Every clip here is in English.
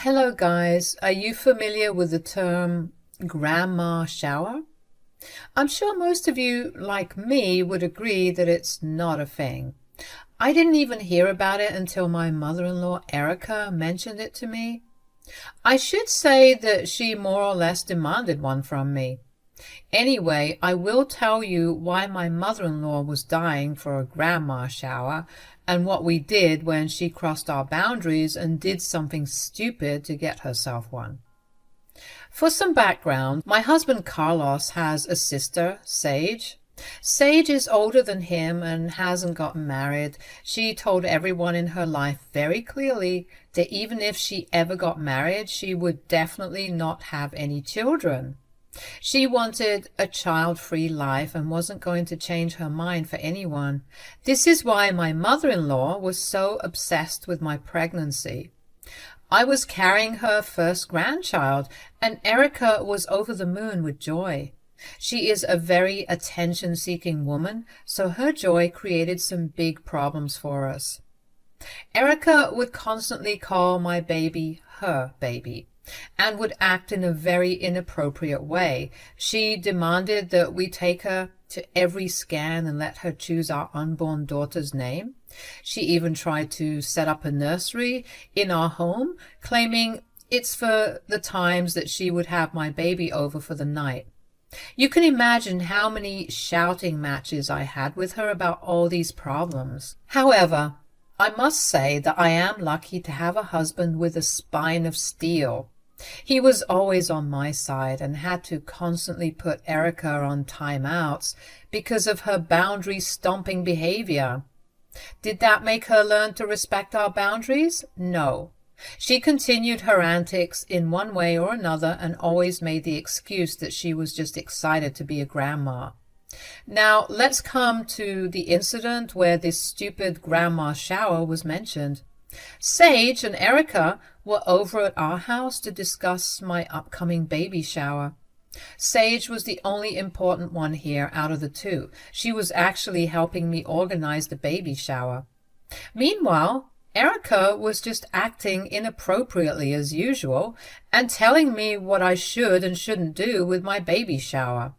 Hello guys, are you familiar with the term grandma shower? I'm sure most of you, like me, would agree that it's not a thing. I didn't even hear about it until my mother-in-law Erica mentioned it to me. I should say that she more or less demanded one from me. Anyway, I will tell you why my mother-in-law was dying for a grandma shower and what we did when she crossed our boundaries and did something stupid to get herself one. For some background, my husband Carlos has a sister, Sage. Sage is older than him and hasn't gotten married. She told everyone in her life very clearly that even if she ever got married, she would definitely not have any children. She wanted a child-free life and wasn't going to change her mind for anyone. This is why my mother-in-law was so obsessed with my pregnancy. I was carrying her first grandchild, and Erica was over the moon with joy. She is a very attention-seeking woman, so her joy created some big problems for us. Erica would constantly call my baby her baby, and would act in a very inappropriate way. She demanded that we take her to every scan and let her choose our unborn daughter's name. She even tried to set up a nursery in our home, claiming it's for the times that she would have my baby over for the night. You can imagine how many shouting matches I had with her about all these problems. However, I must say that I am lucky to have a husband with a spine of steel. He was always on my side and had to constantly put Erica on timeouts because of her boundary-stomping behavior. Did that make her learn to respect our boundaries? No. She continued her antics in one way or another and always made the excuse that she was just excited to be a grandma. Now, let's come to the incident where this stupid grandma shower was mentioned. Sage and Erica were over at our house to discuss my upcoming baby shower. Sage was the only important one here out of the two. She was actually helping me organize the baby shower. Meanwhile, Erica was just acting inappropriately as usual and telling me what I should and shouldn't do with my baby shower.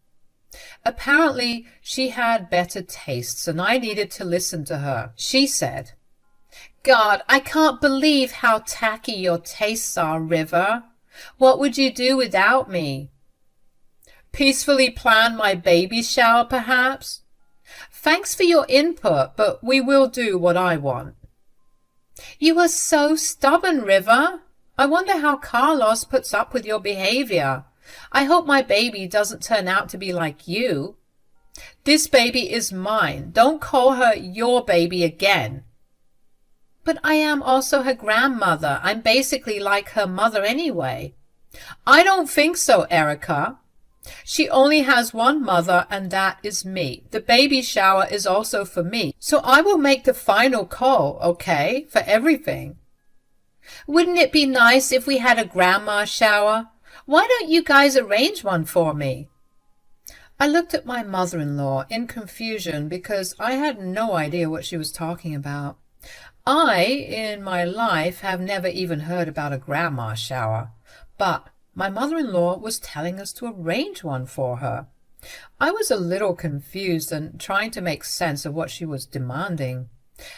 Apparently, she had better tastes and I needed to listen to her. She said, "God, I can't believe how tacky your tastes are, River. What would you do without me? Peacefully plan my baby shower, perhaps? Thanks for your input, but we will do what I want." You are so stubborn, River. I wonder how Carlos puts up with your behavior. I hope my baby doesn't turn out to be like you. This baby is mine. Don't call her your baby again. But I am also her grandmother. I'm basically like her mother anyway. I don't think so, Erica. She only has one mother, and that is me. The baby shower is also for me, so I will make the final call, okay, for everything. Wouldn't it be nice if we had a grandma shower? Why don't you guys arrange one for me? I looked at my mother-in-law in confusion because I had no idea what she was talking about. I, in my life, have never even heard about a grandma shower, but my mother-in-law was telling us to arrange one for her. I was a little confused and trying to make sense of what she was demanding.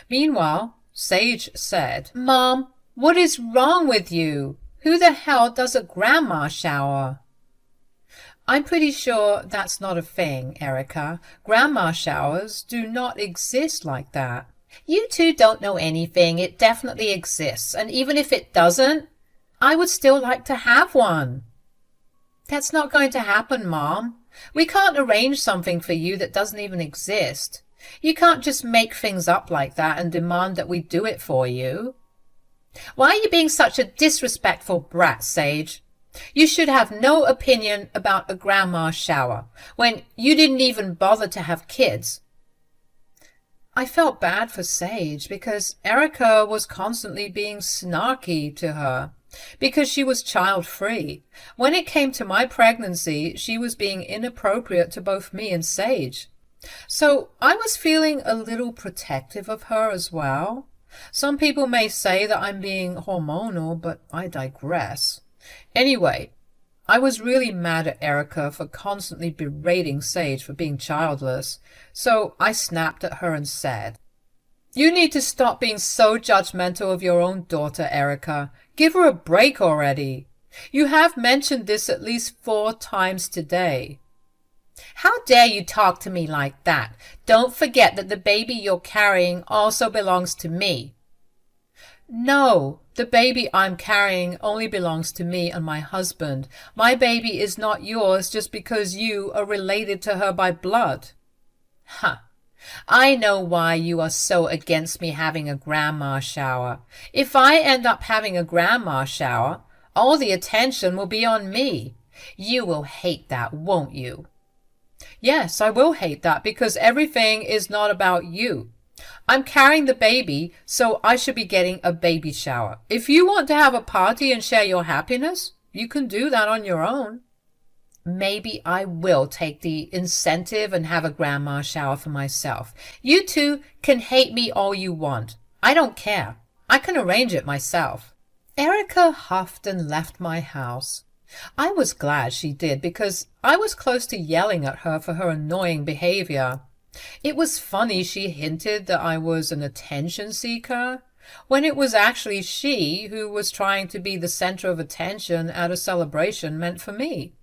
Meanwhile, Sage said, "Mom, what is wrong with you? Who the hell does a grandma shower?" I'm pretty sure that's not a thing, Erica. Grandma showers do not exist like that. You two don't know anything. It definitely exists, and even if it doesn't, I would still like to have one. That's not going to happen, Mom. We can't arrange something for you that doesn't even exist. You can't just make things up like that and demand that we do it for you. Why are you being such a disrespectful brat, Sage? You should have no opinion about a grandma shower when you didn't even bother to have kids. I felt bad for Sage because Erica was constantly being snarky to her because she was child-free. When it came to my pregnancy, she was being inappropriate to both me and Sage. So I was feeling a little protective of her as well. Some people may say that I'm being hormonal, but I digress. Anyway, I was really mad at Erica for constantly berating Sage for being childless, so I snapped at her and said, "You need to stop being so judgmental of your own daughter, Erica. Give her a break already. You have mentioned this at least 4 times today." "How dare you talk to me like that? Don't forget that the baby you're carrying also belongs to me." "No, the baby I'm carrying only belongs to me and my husband. My baby is not yours just because you are related to her by blood." "Huh. I know why you are so against me having a grandma shower. If I end up having a grandma shower, all the attention will be on me. You will hate that, won't you?" "Yes, I will hate that because everything is not about you. I'm carrying the baby, so I should be getting a baby shower. If you want to have a party and share your happiness, you can do that on your own." "Maybe I will take the incentive and have a grandma shower for myself. You two can hate me all you want. I don't care. I can arrange it myself." Erica huffed and left my house. I was glad she did because I was close to yelling at her for her annoying behavior. It was funny she hinted that I was an attention seeker, when it was actually she who was trying to be the center of attention at a celebration meant for me.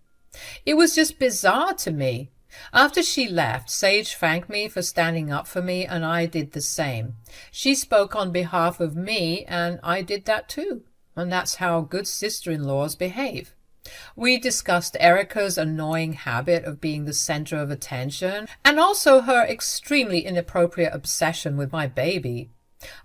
It was just bizarre to me. After she left, Sage thanked me for standing up for me, and I did the same. She spoke on behalf of me, and I did that too. And that's how good sister-in-laws behave. We discussed Erica's annoying habit of being the center of attention, and also her extremely inappropriate obsession with my baby.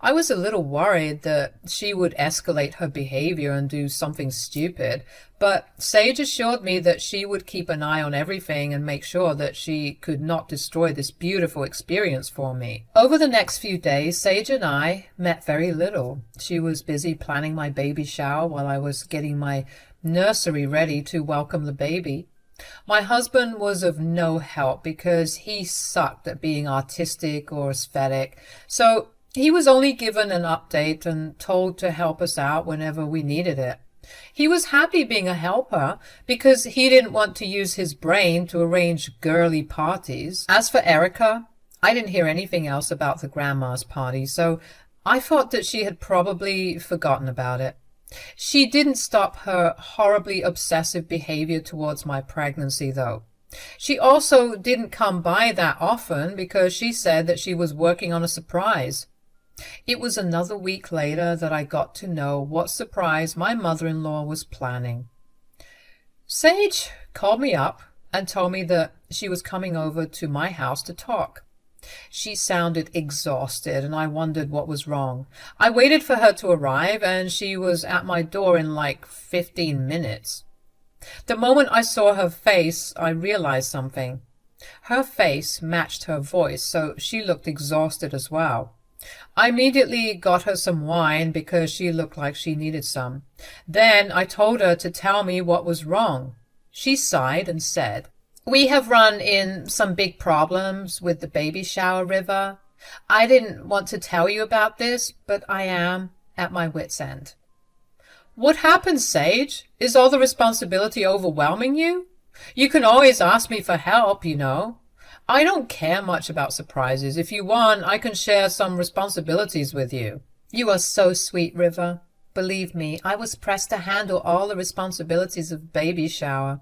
I was a little worried that she would escalate her behavior and do something stupid, but Sage assured me that she would keep an eye on everything and make sure that she could not destroy this beautiful experience for me. Over the next few days, Sage and I met very little. She was busy planning my baby shower while I was getting my nursery ready to welcome the baby. My husband was of no help because he sucked at being artistic or aesthetic, so he was only given an update and told to help us out whenever we needed it. He was happy being a helper because he didn't want to use his brain to arrange girly parties. As for Erica, I didn't hear anything else about the grandma's party, so I thought that she had probably forgotten about it. She didn't stop her horribly obsessive behavior towards my pregnancy, though. She also didn't come by that often because she said that she was working on a surprise. It was another week later that I got to know what surprise my mother-in-law was planning. Sage called me up and told me that she was coming over to my house to talk. She sounded exhausted, and I wondered what was wrong. I waited for her to arrive, and she was at my door in like 15 minutes. The moment I saw her face, I realized something. Her face matched her voice, so she looked exhausted as well. I immediately got her some wine because she looked like she needed some. Then I told her to tell me what was wrong. She sighed and said, "We have run in some big problems with the baby shower, River. I didn't want to tell you about this, but I am at my wit's end." "What happened, Sage? Is all the responsibility overwhelming you? You can always ask me for help, you know. I don't care much about surprises. If you want, I can share some responsibilities with you." "You are so sweet, River. Believe me, I was pressed to handle all the responsibilities of baby shower,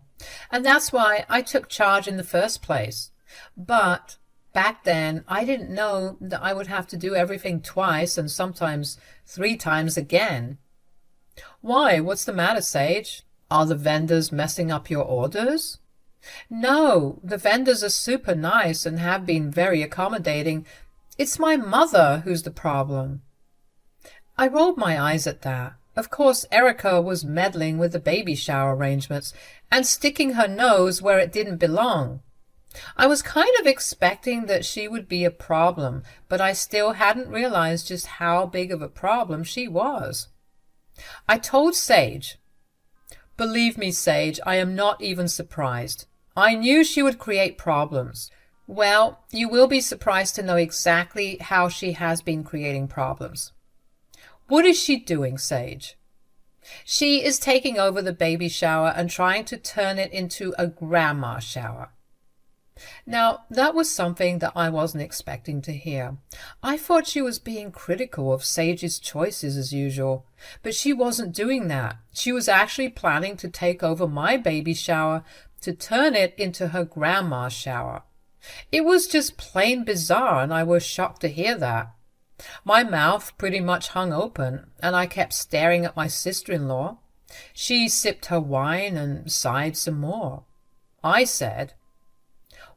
and that's why I took charge in the first place. But back then, I didn't know that I would have to do everything twice and sometimes 3 times again." "Why? What's the matter, Sage? Are the vendors messing up your orders?" "No, the vendors are super nice and have been very accommodating. It's my mother who's the problem." I rolled my eyes at that. Of course, Erica was meddling with the baby shower arrangements and sticking her nose where it didn't belong. I was kind of expecting that she would be a problem, but I still hadn't realized just how big of a problem she was. I told Sage, "Believe me, Sage, I am not even surprised. I knew she would create problems." "Well, you will be surprised to know exactly how she has been creating problems. What is she doing, Sage? She is taking over the baby shower and trying to turn it into a grandma shower. Now, that was something that I wasn't expecting to hear. I thought she was being critical of Sage's choices as usual, but she wasn't doing that. She was actually planning to take over my baby shower to turn it into her grandma's shower. It was just plain bizarre, and I was shocked to hear that. My mouth pretty much hung open, and I kept staring at my sister-in-law. She sipped her wine and sighed some more. I said,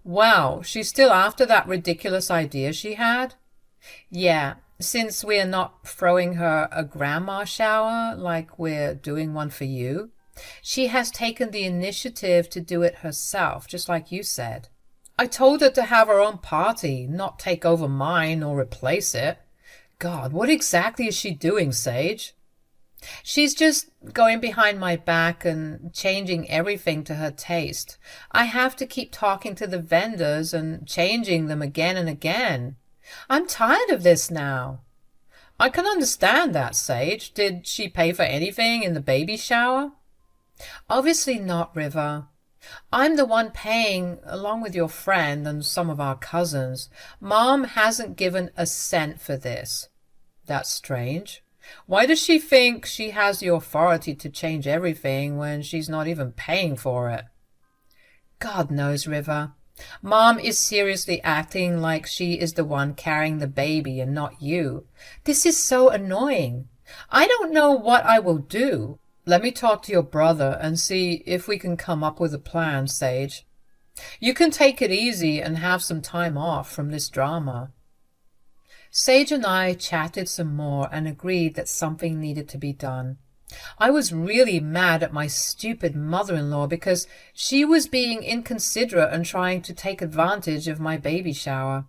"Wow, she's still after that ridiculous idea she had?" "Yeah, since we're not throwing her a grandma shower like we're doing one for you, she has taken the initiative to do it herself, just like you said. I told her to have her own party, not take over mine or replace it." God, what exactly is she doing, Sage? "She's just going behind my back and changing everything to her taste. I have to keep talking to the vendors and changing them again and again. I'm tired of this now." "I can understand that, Sage. Did she pay for anything in the baby shower?" "Obviously not, River. I'm the one paying, along with your friend and some of our cousins. Mom hasn't given a cent for this." "That's strange. Why does she think she has the authority to change everything when she's not even paying for it?" "God knows, River. Mom is seriously acting like she is the one carrying the baby and not you. This is so annoying. I don't know what I will do. Let me talk to your brother and see if we can come up with a plan, Sage. You can take it easy and have some time off from this drama." Sage and I chatted some more and agreed that something needed to be done. I was really mad at my stupid mother-in-law because she was being inconsiderate and trying to take advantage of my baby shower.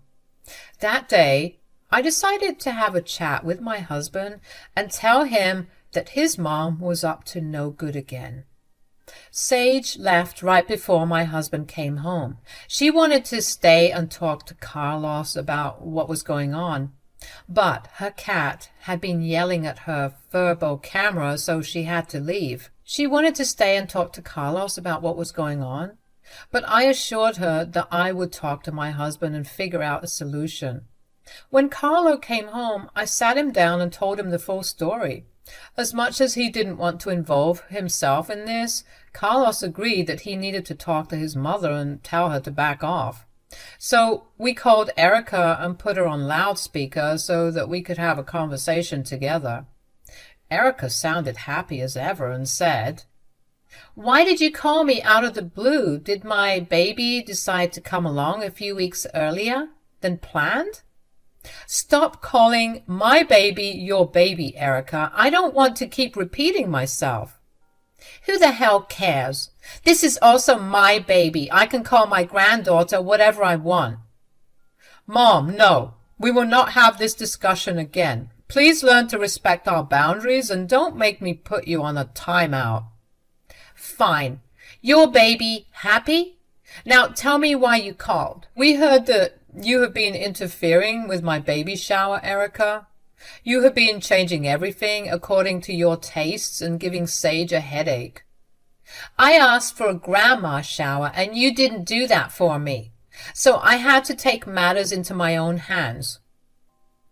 That day, I decided to have a chat with my husband and tell him that his mom was up to no good again. Sage left right before my husband came home. She wanted to stay and talk to Carlos about what was going on, but her cat had been yelling at her verbal camera, so she had to leave. She wanted to stay and talk to Carlos about what was going on, but I assured her that I would talk to my husband and figure out a solution. When Carlo came home, I sat him down and told him the full story. As much as he didn't want to involve himself in this, Carlos agreed that he needed to talk to his mother and tell her to back off. So we called Erica and put her on loudspeaker so that we could have a conversation together. Erica sounded happy as ever and said, "Why did you call me out of the blue? Did my baby decide to come along a few weeks earlier than planned?" "Stop calling my baby your baby, Erica. I don't want to keep repeating myself." "Who the hell cares? This is also my baby. I can call my granddaughter whatever I want." "Mom, no. We will not have this discussion again. Please learn to respect our boundaries and don't make me put you on a timeout." "Fine. Your baby happy? Now tell me why you called." "We heard that you have been interfering with my baby shower, Erica. You have been changing everything according to your tastes and giving Sage a headache." "I asked for a grandma shower and you didn't do that for me, so I had to take matters into my own hands."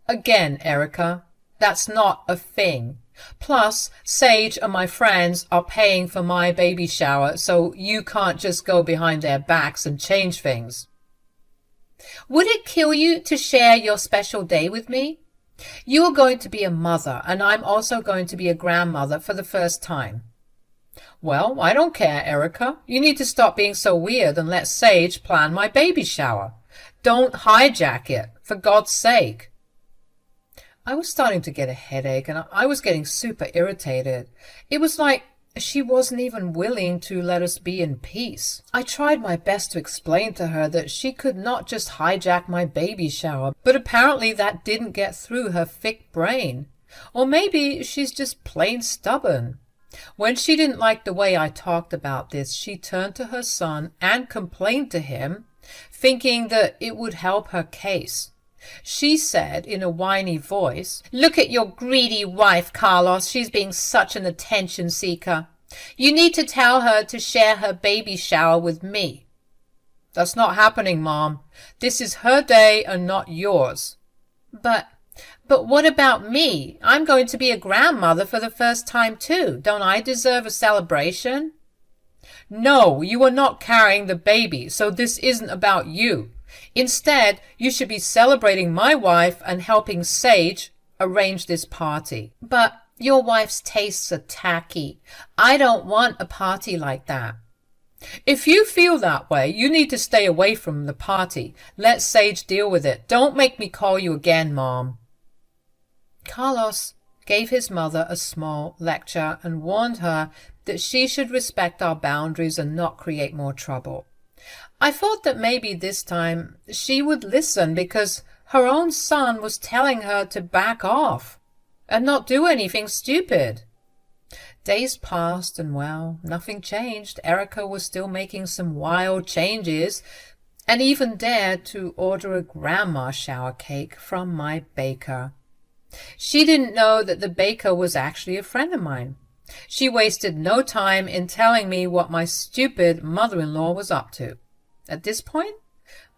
"Again, Erica, that's not a thing. Plus, Sage and my friends are paying for my baby shower, so you can't just go behind their backs and change things." "Would it kill you to share your special day with me? You are going to be a mother, and I'm also going to be a grandmother for the first time." "Well, I don't care, Erica. You need to stop being so weird and let Sage plan my baby shower. Don't hijack it, for God's sake." I was starting to get a headache, and I was getting super irritated. It was like she wasn't even willing to let us be in peace. I tried my best to explain to her that she could not just hijack my baby shower, but apparently that didn't get through her thick brain. Or maybe she's just plain stubborn. When she didn't like the way I talked about this, she turned to her son and complained to him, thinking that it would help her case. She said in a whiny voice, "Look at your greedy wife, Carlos. She's being such an attention seeker. You need to tell her to share her baby shower with me." "That's not happening, Mom. This is her day and not yours." But what about me? I'm going to be a grandmother for the first time too. Don't I deserve a celebration? "No, you are not carrying the baby, so this isn't about you. Instead, you should be celebrating my wife and helping Sage arrange this party." "But your wife's tastes are tacky. I don't want a party like that." "If you feel that way, you need to stay away from the party. Let Sage deal with it. Don't make me call you again, Mom." Carlos gave his mother a small lecture and warned her that she should respect our boundaries and not create more trouble. I thought that maybe this time she would listen because her own son was telling her to back off and not do anything stupid. Days passed and, well, nothing changed. Erica was still making some wild changes and even dared to order a grandma shower cake from my baker. She didn't know that the baker was actually a friend of mine. She wasted no time in telling me what my stupid mother-in-law was up to. At this point,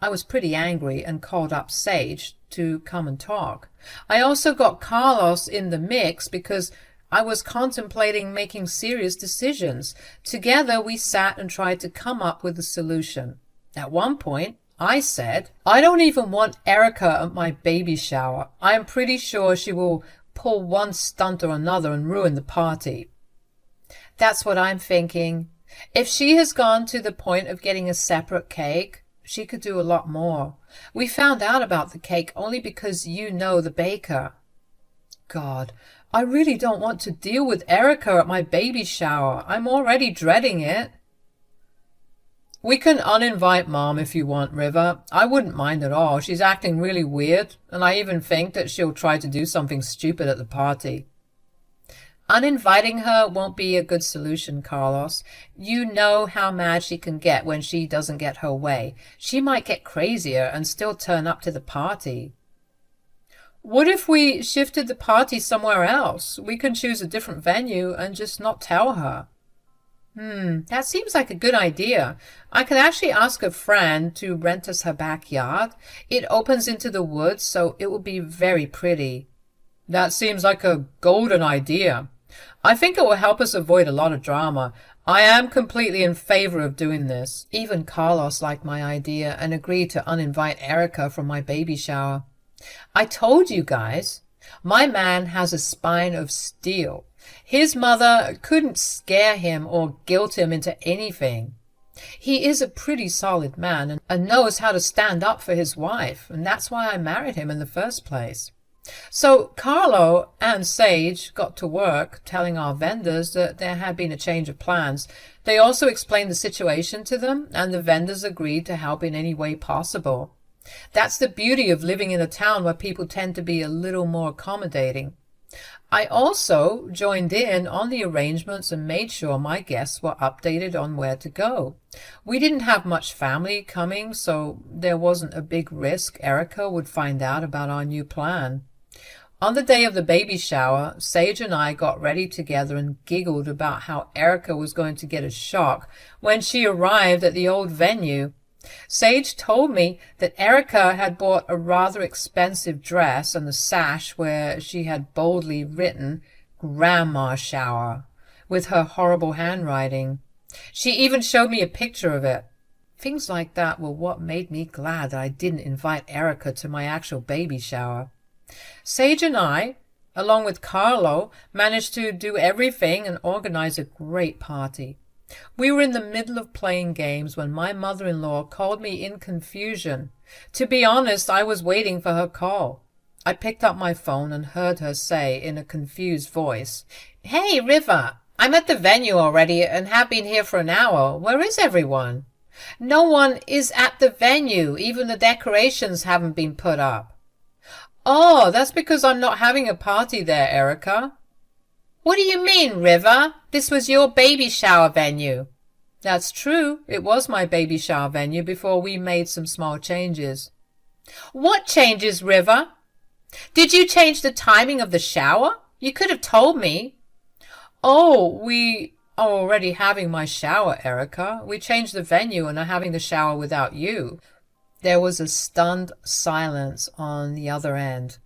I was pretty angry and called up Sage to come and talk. I also got Carlos in the mix because I was contemplating making serious decisions. Together, we sat and tried to come up with a solution. At one point, I said, "I don't even want Erica at my baby shower. I am pretty sure she will pull one stunt or another and ruin the party." "That's what I'm thinking. If she has gone to the point of getting a separate cake, she could do a lot more. We found out about the cake only because you know the baker." God, I really don't want to deal with Erica at my baby shower. I'm already dreading it. "We can uninvite Mom if you want, River. I wouldn't mind at all. She's acting really weird, and I even think that she'll try to do something stupid at the party." "Uninviting her won't be a good solution, Carlos. You know how mad she can get when she doesn't get her way. She might get crazier and still turn up to the party." "What if we shifted the party somewhere else? We can choose a different venue and just not tell her." That seems like a good idea. I could actually ask a friend to rent us her backyard. It opens into the woods, so it will be very pretty." "That seems like a golden idea. I think it will help us avoid a lot of drama. I am completely in favor of doing this." Even Carlos liked my idea and agreed to uninvite Erica from my baby shower. I told you guys, my man has a spine of steel. His mother couldn't scare him or guilt him into anything. He is a pretty solid man and knows how to stand up for his wife, and that's why I married him in the first place. So Carlo and Sage got to work telling our vendors that there had been a change of plans. They also explained the situation to them, and the vendors agreed to help in any way possible. That's the beauty of living in a town where people tend to be a little more accommodating. I also joined in on the arrangements and made sure my guests were updated on where to go. We didn't have much family coming, so there wasn't a big risk Erica would find out about our new plan. On the day of the baby shower, Sage and I got ready together and giggled about how Erica was going to get a shock when she arrived at the old venue. Sage told me that Erica had bought a rather expensive dress and a sash where she had boldly written "Grandma Shower" with her horrible handwriting. She even showed me a picture of it. Things like that were what made me glad that I didn't invite Erica to my actual baby shower. Sage and I, along with Carlo, managed to do everything and organize a great party. We were in the middle of playing games when my mother-in-law called me in confusion. To be honest, I was waiting for her call. I picked up my phone and heard her say in a confused voice, "Hey, River, I'm at the venue already and have been here for an hour. Where is everyone?" "No one is at the venue. Even the decorations haven't been put up." "Oh, that's because I'm not having a party there, Erica." "What do you mean, River? This was your baby shower venue." "That's true. It was my baby shower venue before we made some small changes." What changes, River? Did you change the timing of the shower? You could have told me. Oh, we are already having my shower, Erica. We changed the venue and are having the shower without you. There was a stunned silence on the other end.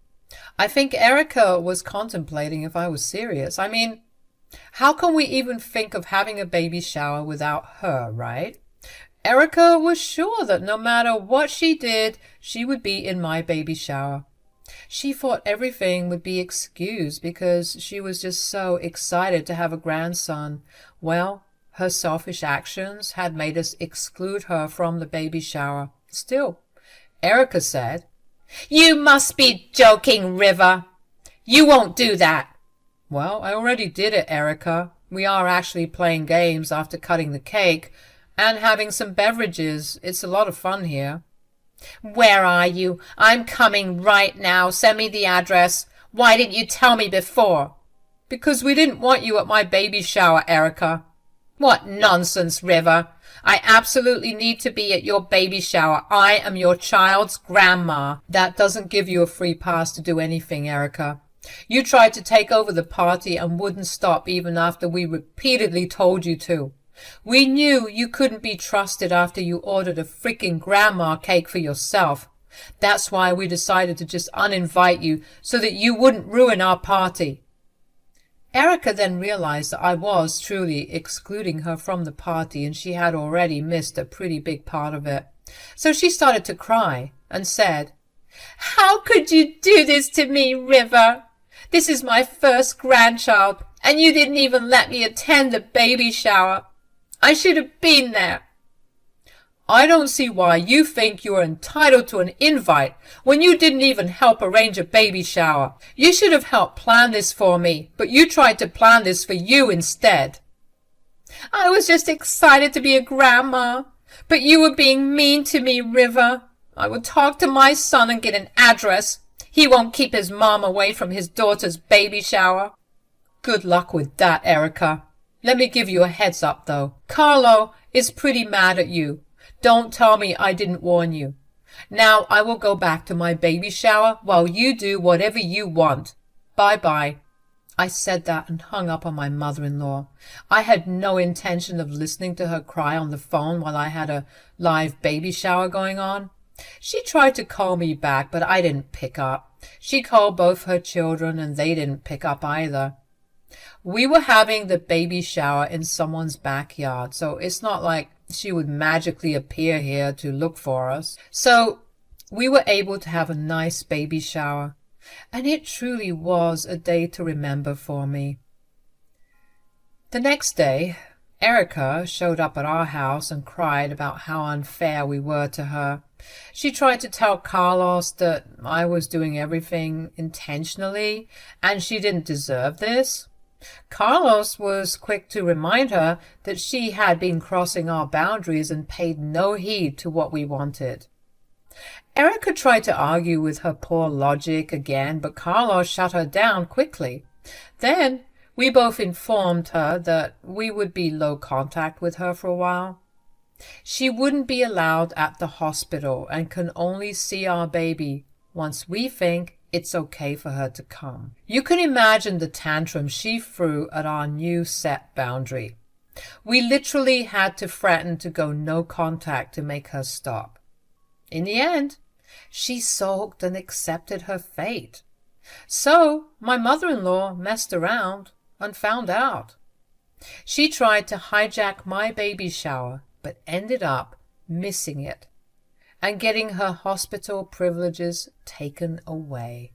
I think Erica was contemplating if I was serious. I mean, how can we even think of having a baby shower without her, right? Erica was sure that no matter what she did, she would be in my baby shower. She thought everything would be excused because she was just so excited to have a grandson. Well, her selfish actions had made us exclude her from the baby shower. Still, Erica said, "You must be joking, River. You won't do that." Well, I already did it, Erica. We are actually playing games after cutting the cake and having some beverages. It's a lot of fun here. Where are you? I'm coming right now. Send me the address. Why didn't you tell me before? Because we didn't want you at my baby shower, Erica. What nonsense, River. I absolutely need to be at your baby shower. I am your child's grandma. That doesn't give you a free pass to do anything, Erica. You tried to take over the party and wouldn't stop even after we repeatedly told you to. We knew you couldn't be trusted after you ordered a freaking grandma cake for yourself. That's why we decided to just uninvite you so that you wouldn't ruin our party. Erica then realized that I was truly excluding her from the party and she had already missed a pretty big part of it. So she started to cry and said, "How could you do this to me, River? This is my first grandchild and you didn't even let me attend the baby shower. I should have been there." I don't see why you think you are entitled to an invite when you didn't even help arrange a baby shower. You should have helped plan this for me, but you tried to plan this for you instead. I was just excited to be a grandma, but you were being mean to me, River. I will talk to my son and get an address. He won't keep his mom away from his daughter's baby shower. Good luck with that, Erica. Let me give you a heads up, though. Carlo is pretty mad at you. Don't tell me I didn't warn you. Now I will go back to my baby shower while you do whatever you want. Bye-bye. I said that and hung up on my mother-in-law. I had no intention of listening to her cry on the phone while I had a live baby shower going on. She tried to call me back, but I didn't pick up. She called both her children, and they didn't pick up either. We were having the baby shower in someone's backyard, so it's not like she would magically appear here to look for us. So we were able to have a nice baby shower, and it truly was a day to remember for me. The next day, Erica showed up at our house and cried about how unfair we were to her. She tried to tell Carlos that I was doing everything intentionally and she didn't deserve this. Carlos was quick to remind her that she had been crossing our boundaries and paid no heed to what we wanted. Erica tried to argue with her poor logic again, but Carlos shut her down quickly. Then we both informed her that we would be low contact with her for a while. She wouldn't be allowed at the hospital and can only see our baby once we think it's okay for her to come. You can imagine the tantrum she threw at our new set boundary. We literally had to threaten to go no contact to make her stop. In the end, she sulked and accepted her fate. So my mother-in-law messed around and found out. She tried to hijack my baby shower, but ended up missing it and getting her hospital privileges taken away.